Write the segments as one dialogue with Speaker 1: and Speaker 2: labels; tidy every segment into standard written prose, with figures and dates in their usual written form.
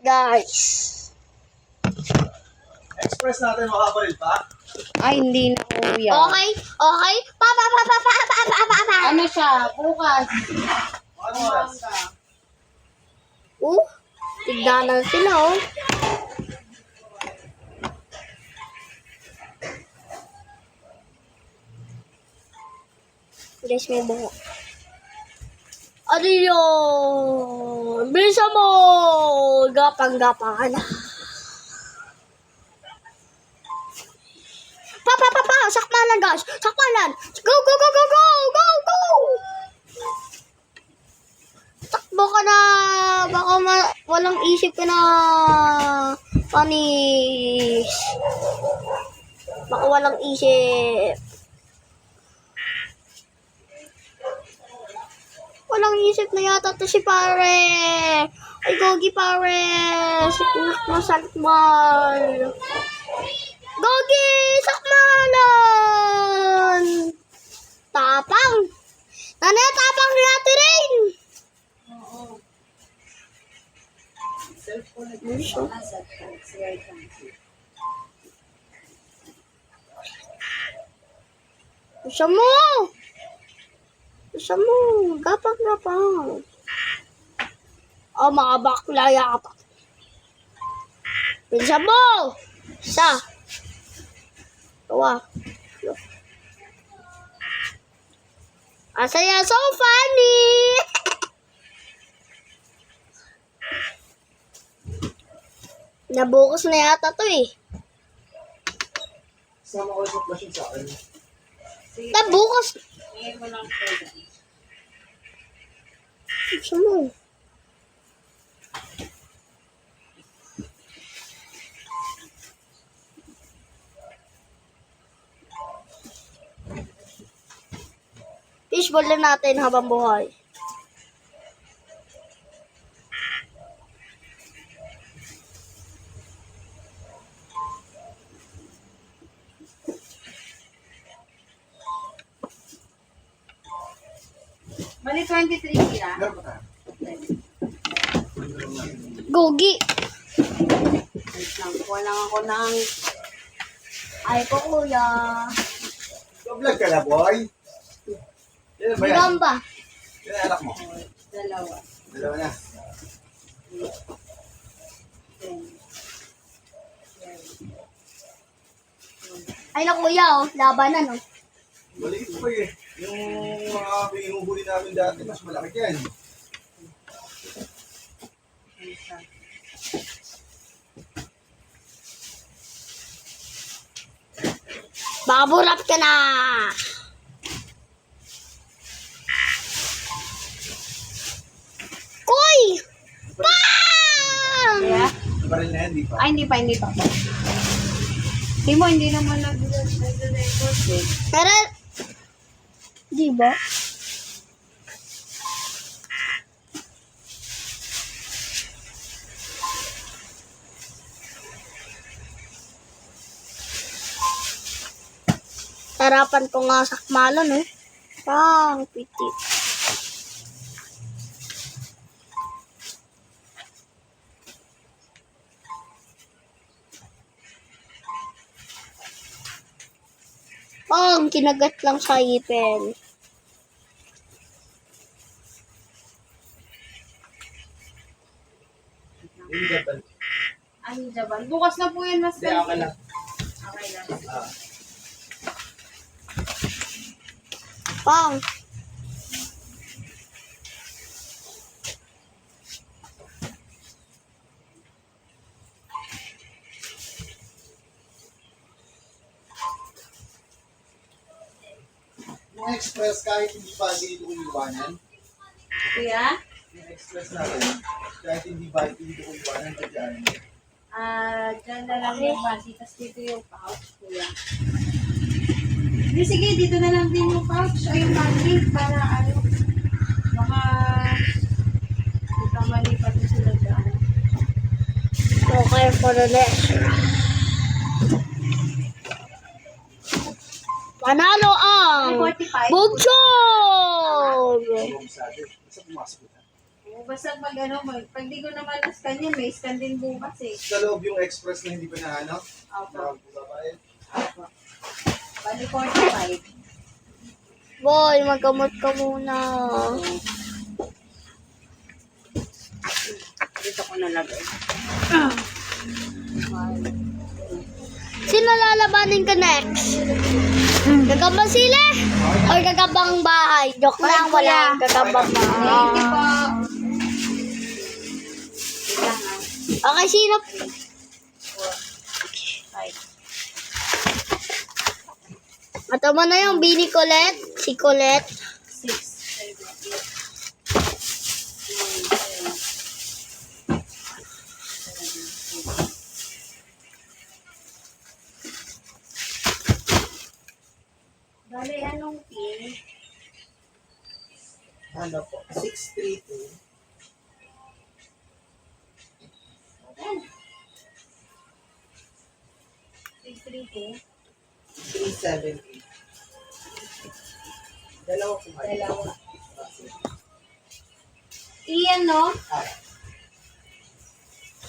Speaker 1: guys.
Speaker 2: Express natin makabaril pa?
Speaker 3: Ay, hindi na kuya.
Speaker 1: Okay? Okay? Pa.
Speaker 3: Ano siya? Bukas.
Speaker 2: Ano oras?
Speaker 1: Tignan sila, oh. Guys, may buho. Ano yun? Bisa mo! Gapang-gapang. Pa! Sakmalan, guys! Sakmalan! Go! Takbo ka na! Baka walang isip ka na, panis. Baka walang isip. Walang isip na yata to si pare. Ay, gogi pare. Sakmal. Gogi! Sakmalan! Tapang! Nanay, tapang ni Ate Rain! Bisa mo! Gapang. Oh, mga bakla yata. Bisa mo! Isa. Dua. Asaya, so funny! Nabukas na yata to eh.
Speaker 2: Sama ko sa flashing sa akin.
Speaker 1: Nabukas.
Speaker 3: Ngayon mo lang po.
Speaker 1: Bisa mo. Fishball na natin habang buhay.
Speaker 3: Bali 23 sila.
Speaker 2: Meron pa tayo?
Speaker 1: Gogi.
Speaker 3: Wait lang. Kuha lang ako ng...
Speaker 1: Ay ko kuya.
Speaker 2: Vlog ka na, boy. Yan ba yan?
Speaker 1: Gamba.
Speaker 2: Yan ang anak mo.
Speaker 3: Dalawa.
Speaker 2: Dalawa na.
Speaker 3: 10.
Speaker 1: Ay na kuya oh. Labanan oh.
Speaker 2: Maliit pa eh. Yung mga pinuhuli namin dati, mas malaki yan.
Speaker 3: Isa.
Speaker 1: Baburap ka na. Koy! Bang!
Speaker 3: Kaya?
Speaker 2: Baril na yan, di pa.
Speaker 3: Ay, hindi pa. Hindi naman nag-record eh.
Speaker 1: Pero, di ba? Harapan ko nga sakmalon eh. Pang piti. Kinagat lang sa ipin.
Speaker 2: Yung gaban.
Speaker 3: Ay, Jaban. Bukas na po yan, mas
Speaker 2: Hindi, okay lang.
Speaker 3: Okay lang.
Speaker 1: Pang.
Speaker 2: Yung express kahit hindi pa dito ko iwanan.
Speaker 3: Kuya?
Speaker 2: Yung express natin, kahit hindi ba dito ko iwanan pa dyan.
Speaker 3: Dyan na lang yung basi, tapos dito yung pouch, kuya. Hindi, sige, dito na lang din yung pouch o yung basi para ano, baka mali pa ito sila dyan.
Speaker 1: Okay for the next. Panalo ang
Speaker 3: Ay, 45.
Speaker 1: Bugchog!
Speaker 2: Yung sa atin, basta pumasok na.
Speaker 3: O basta pag pag di ko naman na-scan yun, may scan din bukas eh.
Speaker 2: Sa loob yung express na hindi pa na ano?
Speaker 3: Opo.
Speaker 2: Babae.
Speaker 3: Opo. Bali 45.
Speaker 1: Boy, magamot ka muna.
Speaker 3: Dito ko nalagay.
Speaker 1: Sino lalabanin ka next? Gagambang sila? Or gagambang bahay? Joke lang, wala. Gagambang
Speaker 3: Thank you
Speaker 1: bahay.
Speaker 3: po. Wait lang ah.
Speaker 1: Okay, sino?
Speaker 3: 4, 5,
Speaker 1: Ito mo na yung Bini Colette. Si Colette.
Speaker 3: 6, 7, 8, 9, 10. Bale, anong pin?
Speaker 2: Ano po? 632.
Speaker 3: Ayan. 632.
Speaker 2: 378. Dalawa po kayo.
Speaker 3: Dalawa. Iyan, no?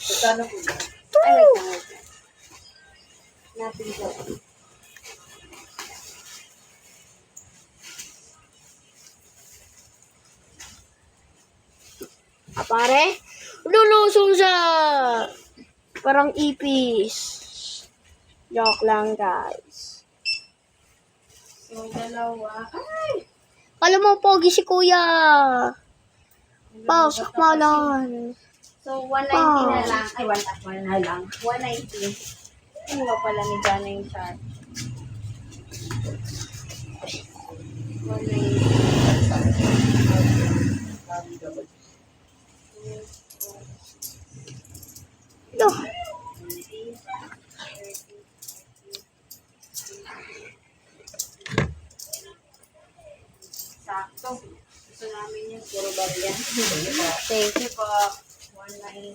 Speaker 2: Magkano po yan?
Speaker 3: Ay, wait lang, wait lang. Natin ko.
Speaker 1: Pare, lulusong sa parang ipis. Joke lang, guys.
Speaker 3: So, dalawa. Ay!
Speaker 1: Alam mo, pogi si kuya. Pasok mo lang.
Speaker 3: So, 190 na lang. Ay, 1 na lang. 190. Ano ba pala ni Jana yung chart? 190.
Speaker 1: Ito.
Speaker 3: Sakto. Gusto namin yung puro barya. Thank you po. 190.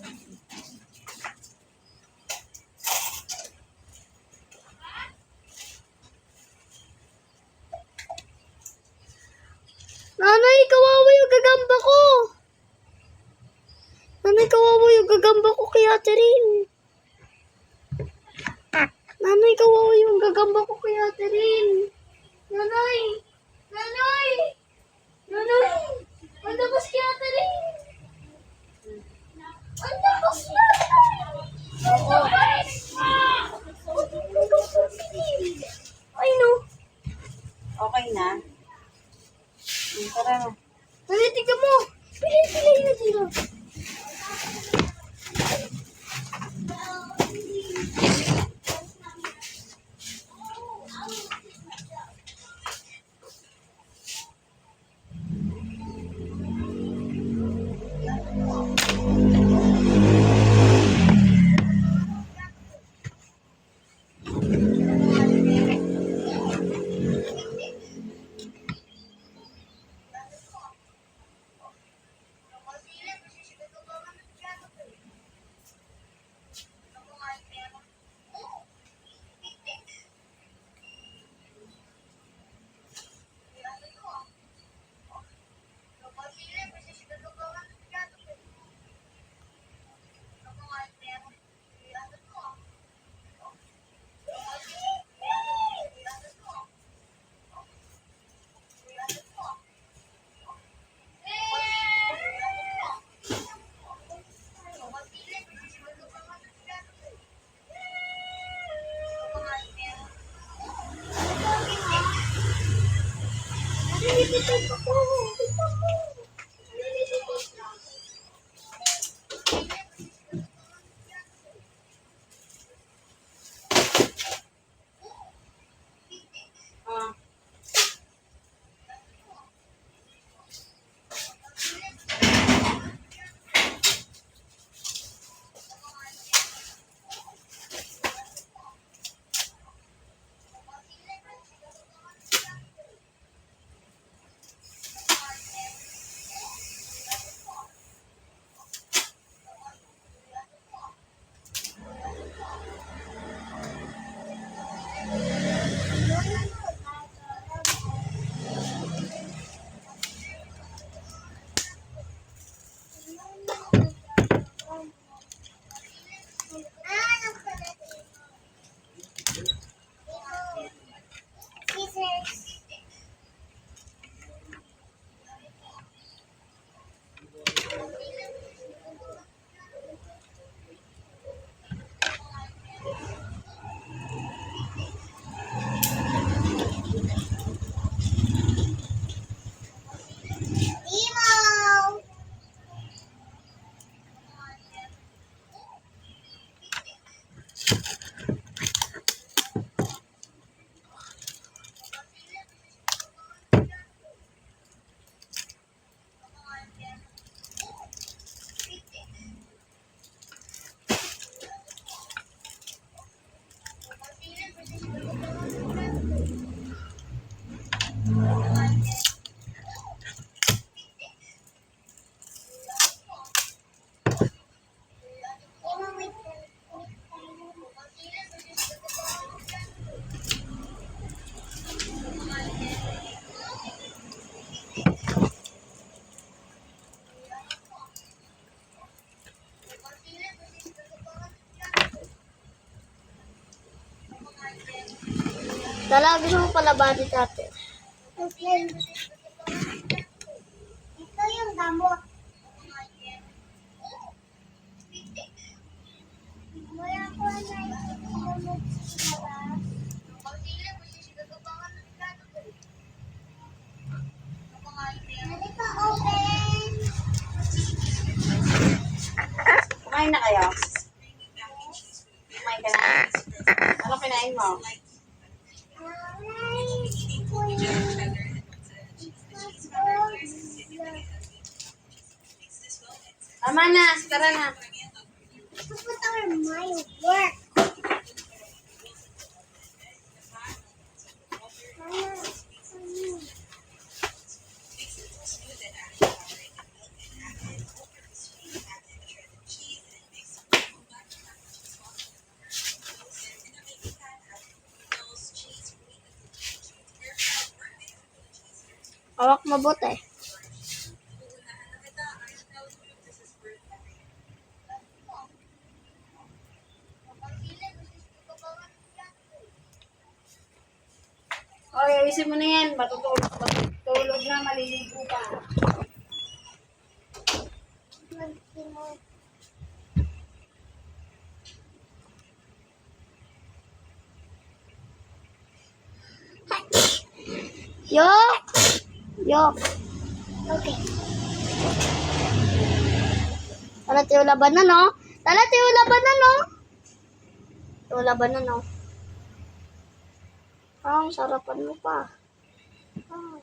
Speaker 1: Nanay, kawawa yung gagamba ko. Nanay, kawawa yung gagamba ko kay Catherine. Nanay, kawawa yung gagamba ko kay Catherine. Nanay! Nanay! Nanay! Ang lakas kay Catherine! Ang lakas kay Catherine! Ang lakas! Ay, no.
Speaker 3: Okay na? Tara na.
Speaker 1: Nanay, tignan mo. Pilay na dito.
Speaker 3: Ah.
Speaker 1: Dala, gusto mo pala ba ni ate?
Speaker 3: Ito yung gamot. Wala ko na yung Halika, open! Kumain na kayo? Kumain ka na? Ano kinain mo? Tama na, tara na. Pupunta ko my work.
Speaker 1: Hawak mabuti.
Speaker 3: Okay, ayusin mo na yan. Matutulog na, maliligo pa.
Speaker 1: Yok! Yok. Okay. Tala tayo laban na, no? Tala tayo laban na, no? Tayo laban na, no? Ang sarapan mo pa. Ah.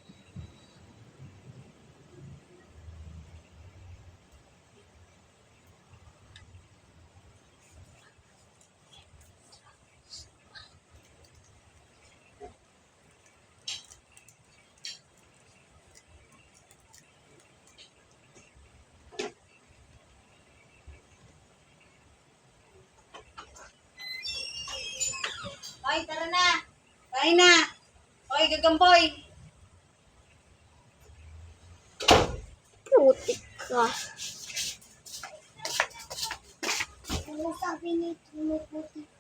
Speaker 3: Hoy, tara na. Kain na. Hoy, gagamboy.
Speaker 1: Putik ka.
Speaker 3: Ano sabi ni Tumuputi?